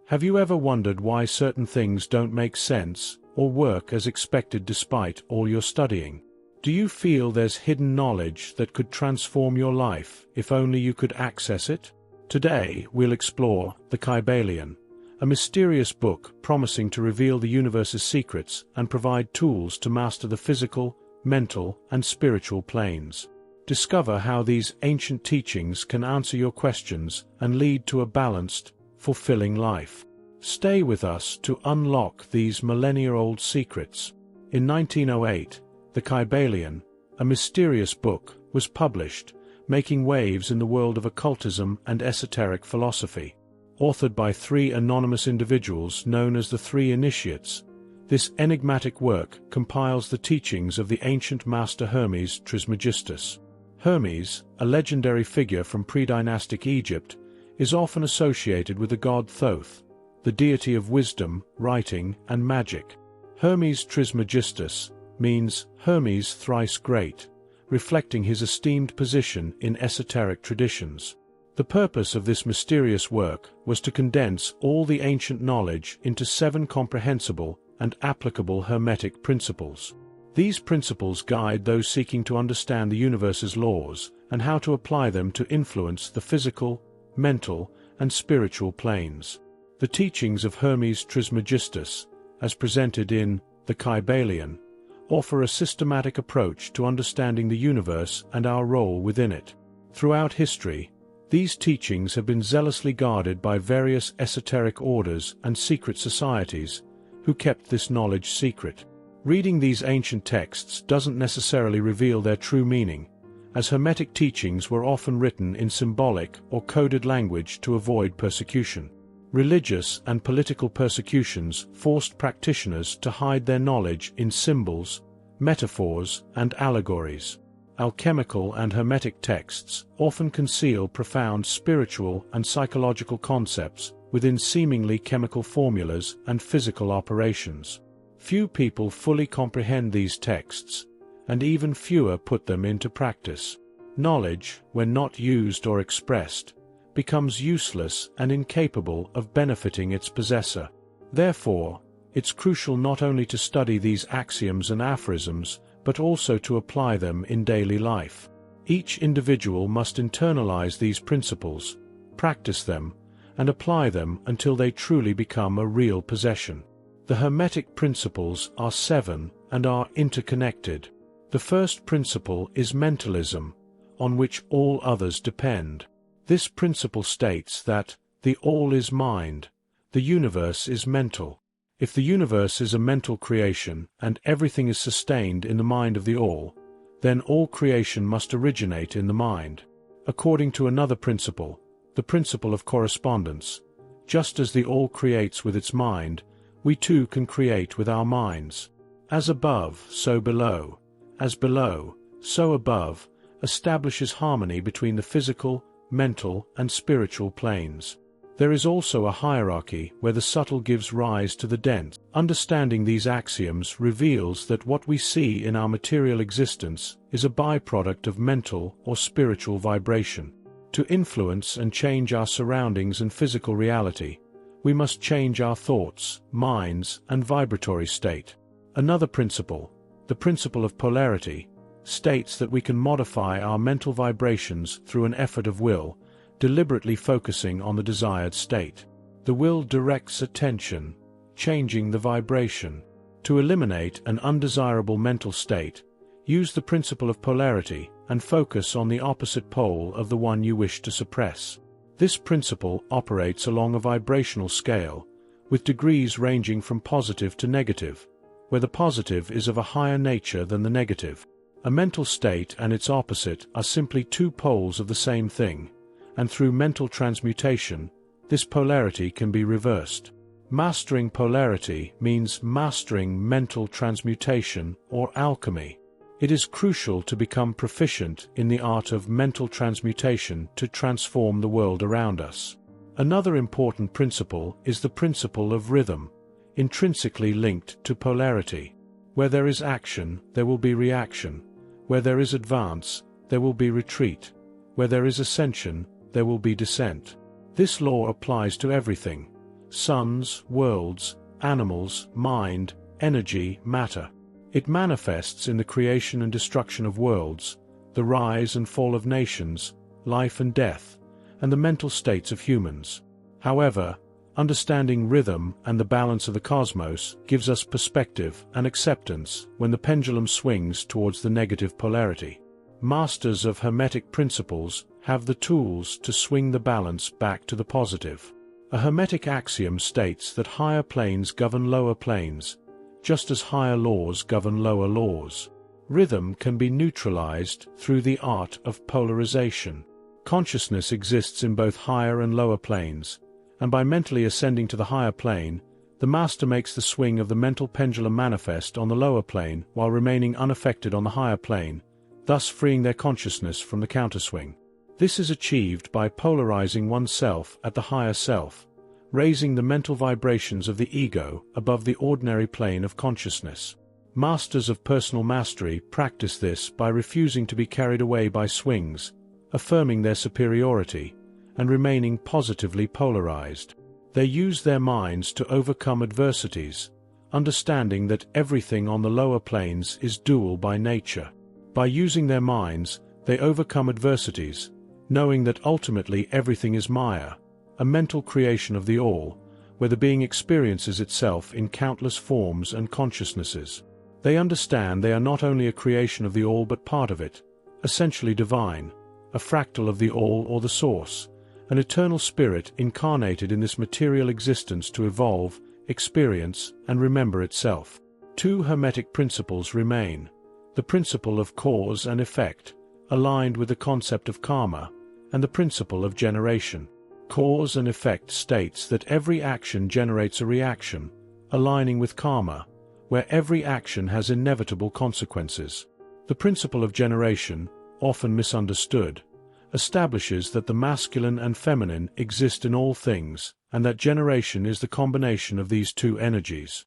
Have you ever wondered why certain things don't make sense or work as expected despite all your studying? Do you feel there's hidden knowledge that could transform your life if only you could access it? Today, we'll explore the Kybalion, a mysterious book promising to reveal the universe's secrets and provide tools to master the physical, mental, and spiritual planes. Discover how these ancient teachings can answer your questions and lead to a balanced, fulfilling life. Stay with us to unlock these millennia-old secrets. In 1908, the Kybalion, a mysterious book, was published, making waves in the world of occultism and esoteric philosophy. Authored by 3 anonymous individuals known as the 3 Initiates, this enigmatic work compiles the teachings of the ancient master Hermes Trismegistus. Hermes, a legendary figure from pre-dynastic Egypt, is often associated with the god Thoth, the deity of wisdom, writing, and magic. Hermes Trismegistus means Hermes thrice great, reflecting his esteemed position in esoteric traditions. The purpose of this mysterious work was to condense all the ancient knowledge into 7 comprehensible and applicable Hermetic principles. These principles guide those seeking to understand the universe's laws and how to apply them to influence the physical, mental, and spiritual planes. The teachings of Hermes Trismegistus, as presented in the Kybalion, offer a systematic approach to understanding the universe and our role within it. Throughout history, these teachings have been zealously guarded by various esoteric orders and secret societies who kept this knowledge secret. Reading these ancient texts doesn't necessarily reveal their true meaning, as Hermetic teachings were often written in symbolic or coded language to avoid persecution. Religious and political persecutions forced practitioners to hide their knowledge in symbols, metaphors, and allegories. Alchemical and Hermetic texts often conceal profound spiritual and psychological concepts within seemingly chemical formulas and physical operations. Few people fully comprehend these texts, and even fewer put them into practice. Knowledge, when not used or expressed, becomes useless and incapable of benefiting its possessor. Therefore, it's crucial not only to study these axioms and aphorisms, but also to apply them in daily life. Each individual must internalize these principles, practice them, and apply them until they truly become a real possession. The Hermetic principles are 7 and are interconnected. The first principle is mentalism, on which all others depend. This principle states that the all is mind, the universe is mental. If the universe is a mental creation and everything is sustained in the mind of the all, then all creation must originate in the mind. According to another principle, the principle of correspondence, just as the all creates with its mind, we too can create with our minds. As above, so below. As below, so above, establishes harmony between the physical, mental, and spiritual planes. There is also a hierarchy where the subtle gives rise to the dense. Understanding these axioms reveals that what we see in our material existence is a byproduct of mental or spiritual vibration. To influence and change our surroundings and physical reality, we must change our thoughts, minds, and vibratory state. Another principle, the principle of polarity, states that we can modify our mental vibrations through an effort of will, deliberately focusing on the desired state. The will directs attention, changing the vibration. To eliminate an undesirable mental state, use the principle of polarity and focus on the opposite pole of the one you wish to suppress. This principle operates along a vibrational scale, with degrees ranging from positive to negative, where the positive is of a higher nature than the negative. A mental state and its opposite are simply 2 poles of the same thing, and through mental transmutation, this polarity can be reversed. Mastering polarity means mastering mental transmutation or alchemy. It is crucial to become proficient in the art of mental transmutation to transform the world around us. Another important principle is the principle of rhythm, intrinsically linked to polarity. Where there is action, there will be reaction. Where there is advance, there will be retreat. Where there is ascension, there will be descent. This law applies to everything, suns, worlds, animals, mind, energy, matter. It manifests in the creation and destruction of worlds, the rise and fall of nations, life and death, and the mental states of humans. However, understanding rhythm and the balance of the cosmos gives us perspective and acceptance when the pendulum swings towards the negative polarity. Masters of Hermetic principles have the tools to swing the balance back to the positive. A Hermetic axiom states that higher planes govern lower planes, just as higher laws govern lower laws. Rhythm can be neutralized through the art of polarization. Consciousness exists in both higher and lower planes, and by mentally ascending to the higher plane, the master makes the swing of the mental pendulum manifest on the lower plane while remaining unaffected on the higher plane, thus freeing their consciousness from the counterswing. This is achieved by polarizing oneself at the higher self, raising the mental vibrations of the ego above the ordinary plane of consciousness. Masters of personal mastery practice this by refusing to be carried away by swings, affirming their superiority, and remaining positively polarized. They use their minds to overcome adversities, understanding that everything on the lower planes is dual by nature. By using their minds, they overcome adversities, knowing that ultimately everything is Maya, a mental creation of the All, where the being experiences itself in countless forms and consciousnesses. They understand they are not only a creation of the All but part of it, essentially divine, a fractal of the All or the Source, an eternal spirit incarnated in this material existence to evolve, experience, and remember itself. Two Hermetic principles remain: the principle of cause and effect, aligned with the concept of karma, and the principle of generation. Cause and effect states that every action generates a reaction, aligning with karma, where every action has inevitable consequences. The principle of generation, often misunderstood, establishes that the masculine and feminine exist in all things, and that generation is the combination of these two energies.